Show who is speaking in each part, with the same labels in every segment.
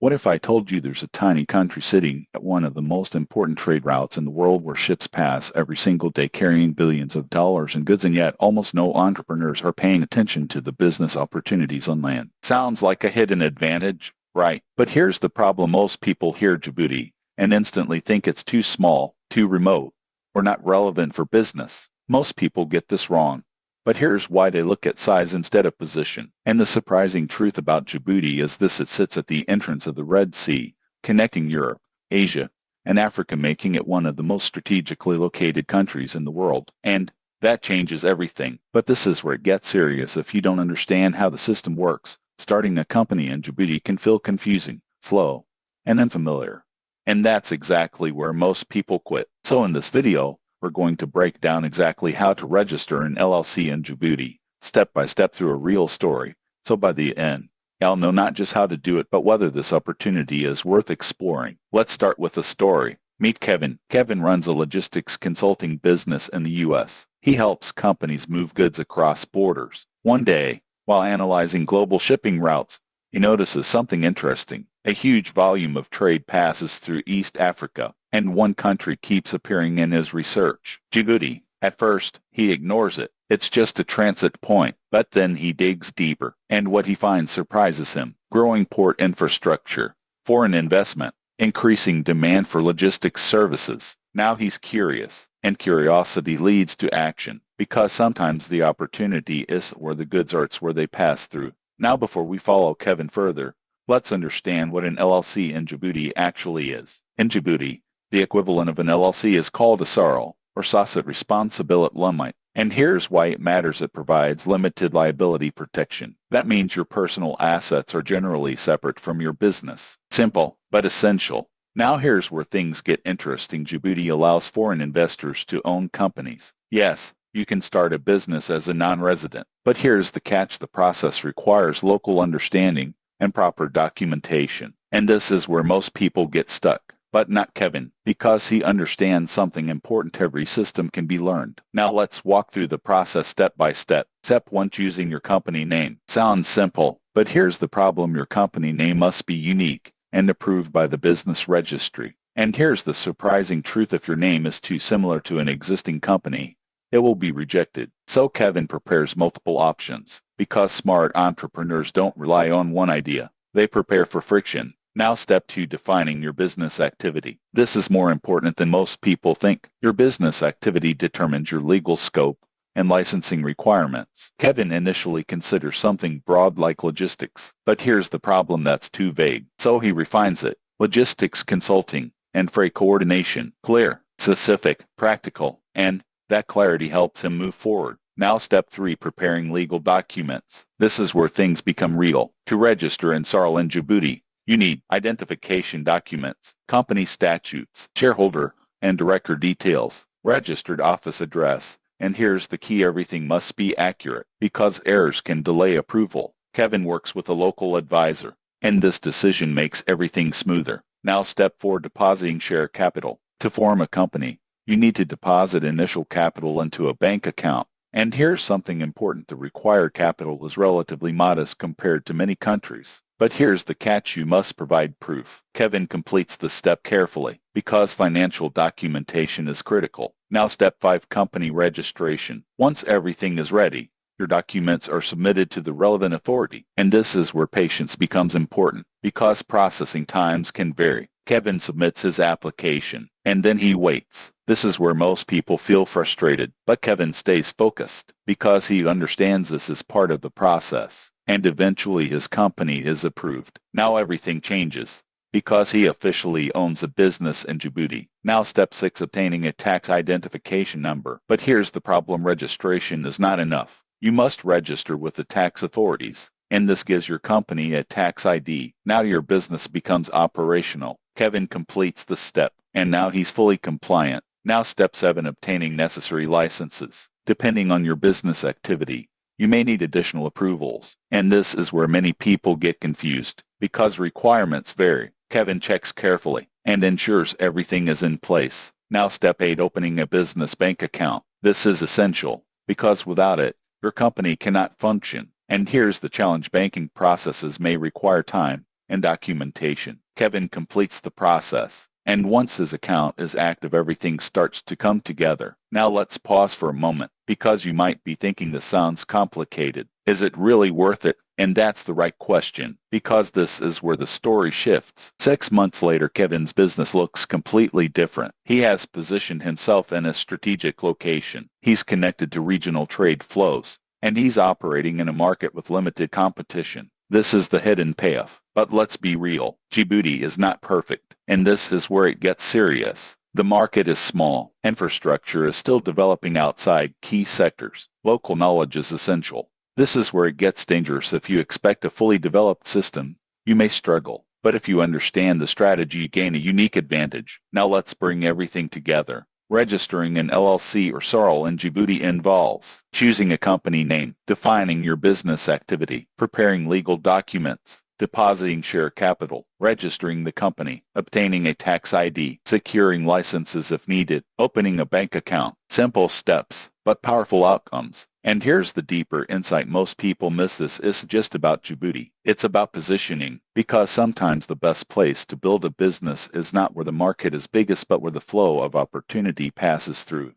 Speaker 1: What if I told you there's a tiny country sitting at one of the most important trade routes in the world where ships pass every single day carrying billions of dollars in goods, and yet almost no entrepreneurs are paying attention to the business opportunities on land? Sounds like a hidden advantage, right? But here's the problem. Most people hear Djibouti and instantly think it's too small, too remote, or not relevant for business. Most people get this wrong. But here's why: they look at size instead of position. And the surprising truth about Djibouti is this: it sits at the entrance of the Red Sea, connecting Europe, Asia, and Africa, making it one of the most strategically located countries in the world. And that changes everything. But this is where it gets serious. If you don't understand how the system works, starting a company in Djibouti can feel confusing, slow, and unfamiliar. And that's exactly where most people quit. So in this video, we're going to break down exactly how to register an LLC in Djibouti, step by step through a real story. So by the end, you'll know not just how to do it, but whether this opportunity is worth exploring. Let's start with a story. Meet Kevin. Kevin runs a logistics consulting business in the U.S. He helps companies move goods across borders. One day, while analyzing global shipping routes, he notices something interesting. A huge volume of trade passes through East Africa, and one country keeps appearing in his research: Djibouti. At first, he ignores it. It's just a transit point. But then he digs deeper, and what he finds surprises him: growing port infrastructure, foreign investment, increasing demand for logistics services. Now he's curious, and curiosity leads to action, because sometimes the opportunity isn't where the goods are, it's where they pass through. Now, before we follow Kevin further, let's understand what an LLC in Djibouti actually is. In Djibouti, the equivalent of an LLC is called a SARL, or Société Responsabilité Limitée. And here's why it matters: it provides limited liability protection. That means your personal assets are generally separate from your business. Simple, but essential. Now here's where things get interesting. Djibouti allows foreign investors to own companies. Yes, you can start a business as a non-resident. But here's the catch: the process requires local understanding and proper documentation. And this is where most people get stuck. But not Kevin, because he understands something important: every system can be learned. Now let's walk through the process step by step. Step 1: choosing your company name. Sounds simple, but here's the problem: your company name must be unique and approved by the business registry. And here's the surprising truth: if your name is too similar to an existing company, it will be rejected. So Kevin prepares multiple options, because smart entrepreneurs don't rely on one idea. They prepare for friction. Now step 2: defining your business activity. This is more important than most people think. Your business activity determines your legal scope and licensing requirements. Kevin initially considers something broad like logistics, but here's the problem: that's too vague. So he refines it: logistics consulting and freight coordination. Clear, specific, practical, and that clarity helps him move forward. Now step 3: preparing legal documents. This is where things become real. To register in SARL in Djibouti, you need identification documents, company statutes, shareholder and director details, registered office address, and here's the key: everything must be accurate, because errors can delay approval. Kevin works with a local advisor, and this decision makes everything smoother. Now step 4: depositing share capital. To form a company, you need to deposit initial capital into a bank account. And here's something important: the required capital is relatively modest compared to many countries. But here's the catch: you must provide proof. Kevin completes the step carefully, because financial documentation is critical. Now step 5: company registration. Once everything is ready, your documents are submitted to the relevant authority. And this is where patience becomes important, because processing times can vary. Kevin submits his application, and then he waits. This is where most people feel frustrated, but Kevin stays focused, because he understands this is part of the process, and eventually his company is approved. Now everything changes, because he officially owns a business in Djibouti. Now step 6: obtaining a tax identification number. But here's the problem: registration is not enough. You must register with the tax authorities, and this gives your company a tax ID. Now your business becomes operational. Kevin completes the step, and now he's fully compliant. Now step 7: obtaining necessary licenses. Depending on your business activity, you may need additional approvals, and this is where many people get confused, because requirements vary. Kevin checks carefully and ensures everything is in place. Now step 8: opening a business bank account. This is essential, because without it, your company cannot function. And here's the challenge: banking processes may require time, and documentation. Kevin completes the process. And once his account is active, everything starts to come together. Now let's pause for a moment, because you might be thinking this sounds complicated. Is it really worth it? And that's the right question, because this is where the story shifts. 6 months later, Kevin's business looks completely different. He has positioned himself in a strategic location. He's connected to regional trade flows, and he's operating in a market with limited competition. This is the hidden payoff. But let's be real. Djibouti is not perfect, and this is where it gets serious. The market is small. Infrastructure is still developing outside key sectors. Local knowledge is essential. This is where it gets dangerous. If you expect a fully developed system, you may struggle. But if you understand the strategy, you gain a unique advantage. Now let's bring everything together. Registering an LLC or SARL in Djibouti involves choosing a company name, defining your business activity, preparing legal documents, depositing share capital, registering the company, obtaining a tax ID, securing licenses if needed, opening a bank account. Simple steps, but powerful outcomes. And here's the deeper insight most people miss. This isn't just about Djibouti. It's about positioning, because sometimes the best place to build a business is not where the market is biggest, but where the flow of opportunity passes through.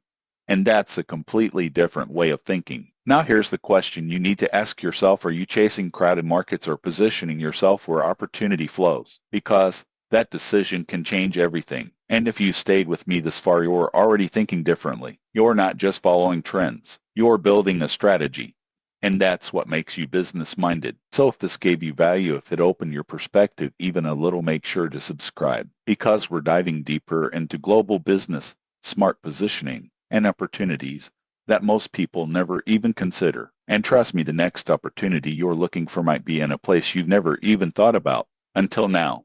Speaker 1: And that's a completely different way of thinking. Now here's the question you need to ask yourself. Are you chasing crowded markets or positioning yourself where opportunity flows? Because that decision can change everything. And if you stayed with me this far, you're already thinking differently. You're not just following trends. You're building a strategy. And that's what makes you business-minded. So if this gave you value, if it opened your perspective even a little, make sure to subscribe, because we're diving deeper into global business, smart positioning, and opportunities that most people never even consider. And trust me, the next opportunity you're looking for might be in a place you've never even thought about. Until now.